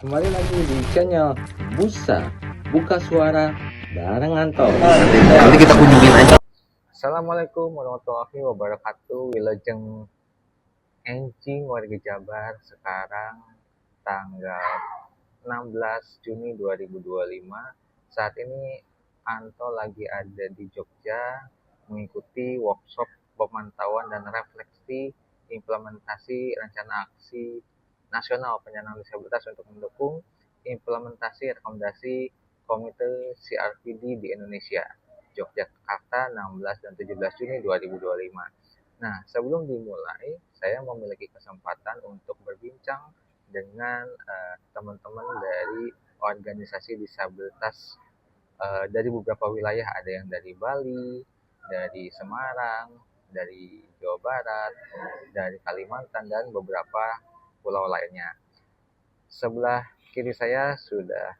Kembali lagi di channel Busa Buka Suara bareng Anto. Nanti kita kunjungin aja. Assalamualaikum warahmatullahi wabarakatuh. Wilujeng Enjing warga Jabar sekarang tanggal 16 Juni 2025. Saat ini Anto lagi ada di Jogja mengikuti workshop pemantauan dan refleksi implementasi rencana aksi nasional penyandang disabilitas untuk mendukung implementasi rekomendasi Komite CRPD di Indonesia. Yogyakarta 16 dan 17 Juni 2025. Nah, sebelum dimulai, saya memiliki kesempatan untuk berbincang dengan teman-teman dari organisasi disabilitas dari beberapa wilayah. Ada yang dari Bali, dari Semarang, dari Jawa Barat, dari Kalimantan, dan beberapa pulau lainnya. Sebelah kiri saya sudah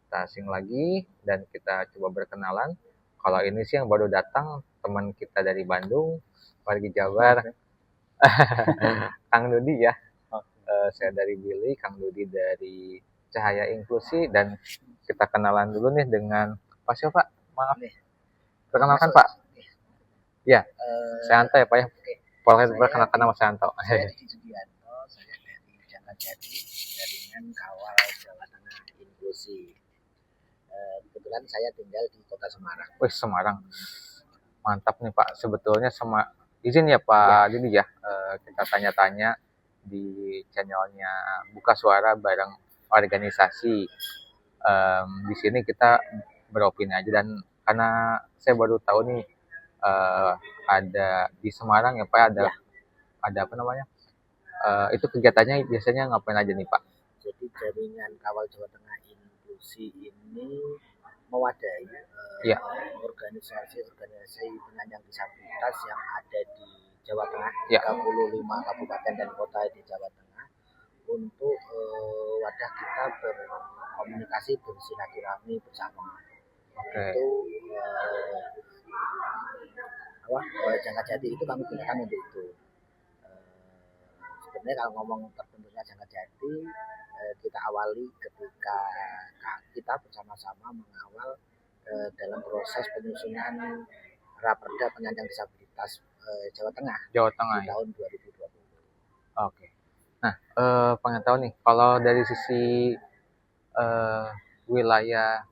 tak asing lagi dan kita coba berkenalan. Kalau ini sih yang baru datang, teman kita dari Bandung, warga Jabar, Kang Dudi ya. Saya dari Billy, Kang Dudi dari Cahaya Inklusi, dan kita kenalan dulu nih dengan Pak siapa Pak? Maaf nih. Perkenalkan Pak. Ya, saya Anto ya Pak ya. Boleh perkenalkan nama saya Anto. Saya Diki Sugianto, saya dari Jangka Jati, jaringan kawal Jawa Tengah inklusi. Kebetulan saya tinggal di Kota Semarang. Wih, Semarang. Mantap nih Pak. Sebetulnya izin ya Pak Didi ya, kita tanya-tanya di channelnya Buka Suara bareng organisasi. Di sini kita beropini aja, dan karena saya baru tahu nih ada di Semarang ya Pak, ada apa namanya? Itu kegiatannya biasanya ngapain aja nih Pak? Jadi jaringan kawal Jawa Tengah inklusi ini mewadahi Iya. organisasi penyandang disabilitas yang ada di Jawa Tengah, Ya. 35 kabupaten dan kota di Jawa Tengah, untuk wadah kita berkomunikasi, bersilaturahmi bersama. Oke. Itu Jangka Jati itu kami gunakan untuk itu. Sebenarnya kalau ngomong terbentuknya Jangka Jati, kita awali ketika kita bersama-sama mengawal dalam proses penyusunan Raperda Penyandang Disabilitas Jawa Tengah di tahun 2020. Oke. Nah, pengen tahu nih, kalau dari sisi wilayah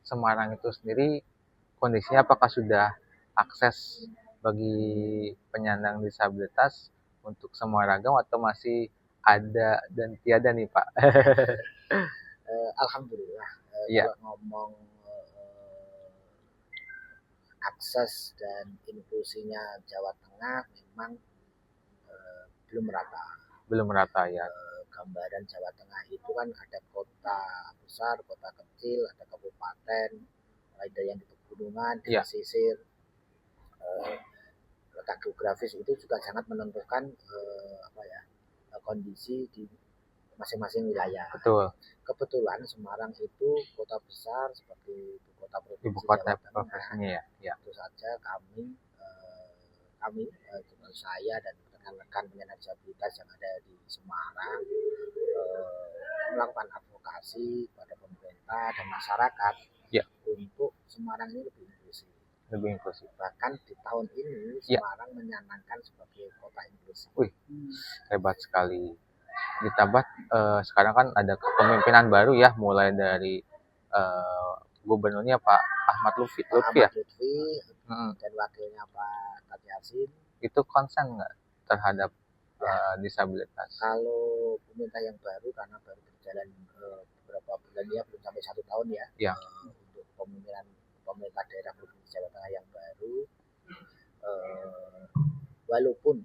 Semarang itu sendiri, kondisinya apakah sudah akses bagi penyandang disabilitas untuk semua ragam, atau masih ada dan tiada nih Pak? Alhamdulillah, Iya. kalau ngomong akses dan inklusinya Jawa Tengah memang belum merata. Belum merata ya. Gambaran Jawa Tengah itu kan ada kota besar, kota kecil, ada kabupaten, ada yang di pegunungan, di Iya. pesisir. Letak geografis itu juga sangat menentukan kondisi di masing-masing wilayah. Betul. Kebetulan Semarang itu kota besar sebagai ibu kota provinsi Jawa Tengah. Ya. Ya. Tentu saja kami saya dan rekan-rekan penyandang disabilitas yang ada di Semarang melakukan advokasi kepada pemerintah dan masyarakat Ya. untuk Semarang ini lebih inklusif. Lebih inklusif. Bahkan di tahun ini Semarang menyanangkan sebagai kota inklusif. Wih, hebat sekali. Ditambah sekarang kan ada kepemimpinan baru ya, mulai dari gubernurnya Pak Ahmad Lutfi ya. Dan wakilnya Pak Tat Yasin. Itu konsen nggak terhadap disabilitas? Kalau pemerintah yang baru, karena baru berjalan beberapa bulan ya, belum sampai 1 tahun ya, untuk pemimpinan pemerintah daerah Provinsi Jawa Tengah yang baru, walaupun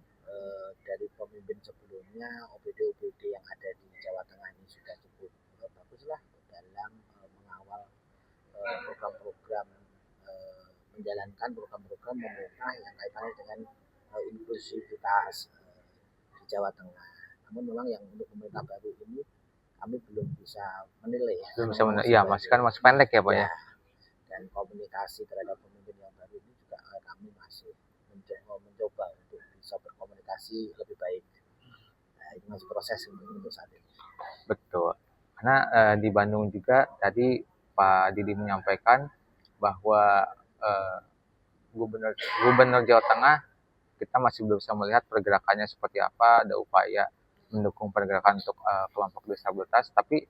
dari pemimpin sebelumnya OPD yang ada di Jawa Tengah ini sudah cukup baguslah dalam mengawal program-program, menjalankan program-program pemerintah yang kaitannya dengan inklusivitas di Jawa Tengah. Namun memang yang untuk pemerintah baru ini kami belum bisa menilai. Belum bisa menilai. Iya, masih pendek ya Pak ya. Dan komunikasi terhadap pemimpin yang baru ini juga kami masih mencoba untuk bisa berkomunikasi lebih baik. Nah, itu masih proses untuk saat ini. Betul. Karena di Bandung juga tadi Pak Didi menyampaikan bahwa eh, Gubernur Gubernur Jawa Tengah kita masih belum bisa melihat pergerakannya seperti apa, ada upaya mendukung pergerakan untuk kelompok disabilitas, tapi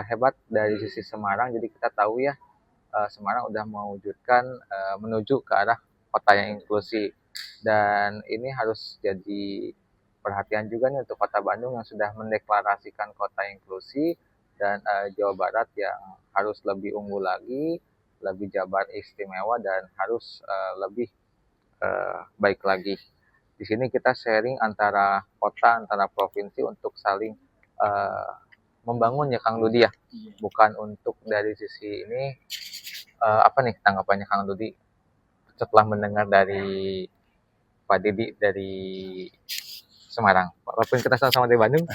hebat dari sisi Semarang, jadi kita tahu ya Semarang udah mewujudkan menuju ke arah kota yang inklusi, dan ini harus jadi perhatian juga nih untuk Kota Bandung yang sudah mendeklarasikan kota inklusi, dan Jawa Barat yang harus lebih unggul lagi, lebih Jabar istimewa, dan harus lebih baik lagi. Di sini kita sharing antara kota, antara provinsi untuk saling uh, membangun ya Kang Dudi ya. Bukan untuk dari sisi ini apa nih tanggapannya Kang Dudi setelah mendengar dari Pak Didi dari Semarang. Walaupun kita sama-sama dari Bandung,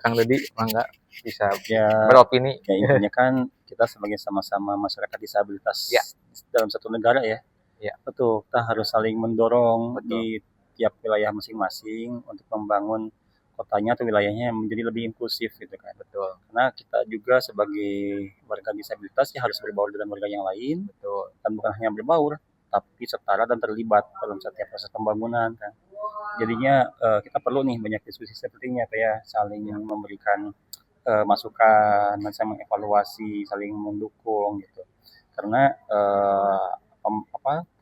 Kang Dudi mangga bisa Ya, beropini. ya intinya kan kita sebagai sama-sama masyarakat disabilitas Ya. dalam satu negara ya. Ya. Betul, kita harus saling mendorong Betul. di tiap wilayah masing-masing untuk membangun kotanya atau wilayahnya menjadi lebih inklusif gitu kan. Betul. Karena kita juga sebagai warga disabilitas ya harus berbaur dengan warga yang lain. Betul. Dan bukan hanya berbaur, tapi setara dan terlibat dalam setiap proses pembangunan kan. Jadinya kita perlu nih banyak diskusi sepertinya kayak saling memberikan masukan, dan saling mengevaluasi, saling mendukung gitu. Karena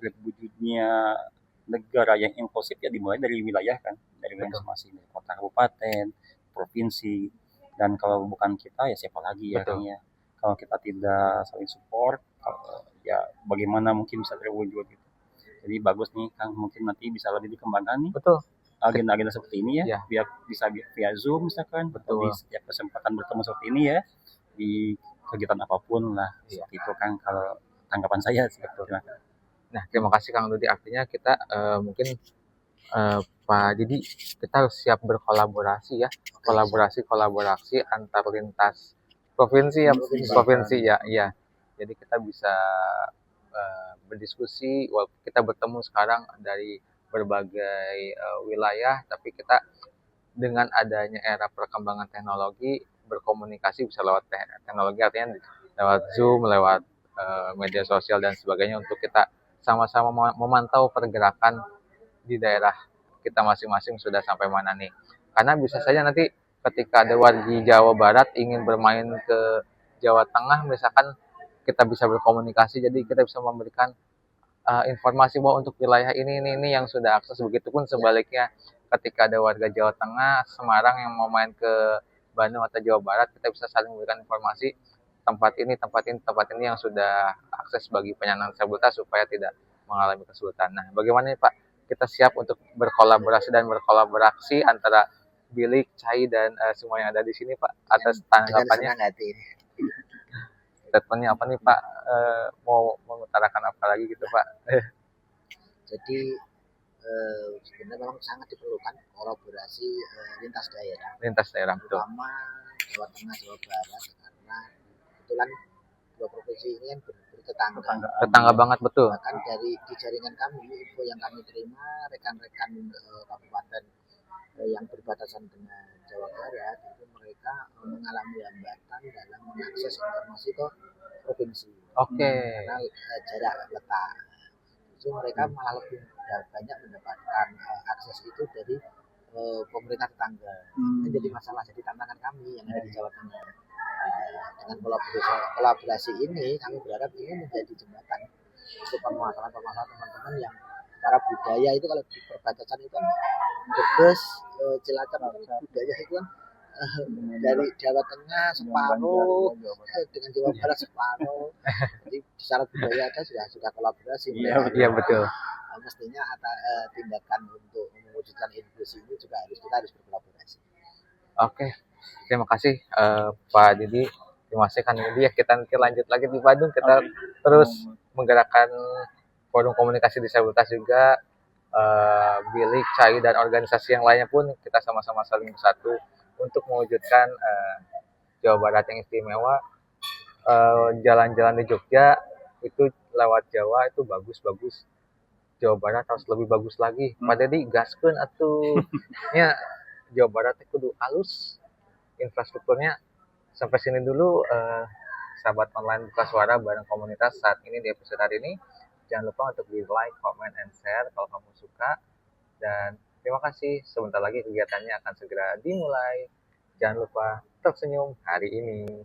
terwujudnya negara yang inklusif ya dimulai dari wilayah kan, dari wilayah masing-masing, dari kota, kabupaten, provinsi, dan kalau bukan kita ya siapa lagi ya kan ya. Kalau kita tidak saling support, ya bagaimana mungkin bisa terwujud gitu. Jadi bagus nih Kang, mungkin nanti bisa lebih dikembangkan nih. Betul. Agenda-agenda seperti ini ya, biar bisa via Zoom misalkan, atau di setiap kesempatan bertemu seperti ini ya, di kegiatan apapun lah, seperti itu Kang kalau tanggapan saya seperti itu. Nah, terima kasih Kang Dudi. Artinya kita mungkin Pak Didi, kita harus siap berkolaborasi ya, kolaborasi antar lintas provinsi ya, provinsi ya, iya. Jadi kita bisa berdiskusi, walaupun kita bertemu sekarang dari berbagai wilayah, tapi kita dengan adanya era perkembangan teknologi berkomunikasi bisa lewat teknologi, artinya lewat Zoom, lewat media sosial dan sebagainya, untuk kita sama-sama memantau pergerakan di daerah kita masing-masing sudah sampai mana nih. Karena bisa saja nanti ketika ada warga Jawa Barat ingin bermain ke Jawa Tengah, misalkan kita bisa berkomunikasi, jadi kita bisa memberikan informasi bahwa untuk wilayah ini yang sudah akses. Begitupun sebaliknya, ketika ada warga Jawa Tengah, Semarang yang mau main ke Bandung atau Jawa Barat, kita bisa saling memberikan informasi tempat ini yang sudah akses bagi penyandang disabilitas supaya tidak mengalami kesulitan. Nah, bagaimana nih Pak? Kita siap untuk berkolaborasi antara Bilik, Cai, dan semua yang ada di sini Pak, atas tanggapannya. Statementnya apa nih Pak? Mau mengutarakan apa lagi gitu Pak? Jadi sebenarnya memang sangat diperlukan kolaborasi lintas daerah, betul. terutama Jawa Tengah, Jawa Barat, karena kebetulan dua provinsi ini kan tetangga banget, betul. Bahkan di jaringan kami, info yang kami terima, rekan-rekan kabupaten yang berbatasan dengan Jawa Barat itu mereka mengalami hambatan dalam mengakses informasi ke provinsi. Karena jarak letak. Itu mereka malah lebih banyak mendapatkan akses itu dari pemerintah tetangga. Ini jadi masalah, jadi tantangan kami yang ada di Jawa Tengah. Dengan kolaborasi ini kami berharap ini menjadi jembatan untuk permasalahan teman-teman yang secara budaya itu, kalau di perbatasan itu kan Brebes, Cilacap, budaya itu kan dari Jawa Tengah separuh dengan Jawa Barat separuh. Jadi secara budaya aja sudah kolaborasi. Iya betul. Mestinya tindakan untuk mewujudkan inklusi ini juga kita harus berkolaborasi. Oke, terima kasih Pak Didi. Terima kasih Kang Didi ya. Kita nanti lanjut lagi di Bandung. Kita terus menggerakkan forum komunikasi disabilitas juga, Bilik, Cai, dan organisasi yang lainnya pun kita sama-sama saling bersatu untuk mewujudkan Jawa Barat yang istimewa. Jalan-jalan di Jogja itu lewat Jawa itu bagus-bagus. Jawa Barat harus lebih bagus lagi. Pak Didi gaskeun atuh. Ya, Jawa Barat itu kudu halus, infrastrukturnya Sampai sini dulu sahabat online buka suara bareng komunitas saat ini di episode hari ini. Jangan lupa untuk di like, comment, and share kalau kamu suka. Dan terima kasih, sebentar lagi kegiatannya akan segera dimulai. Jangan lupa tersenyum hari ini.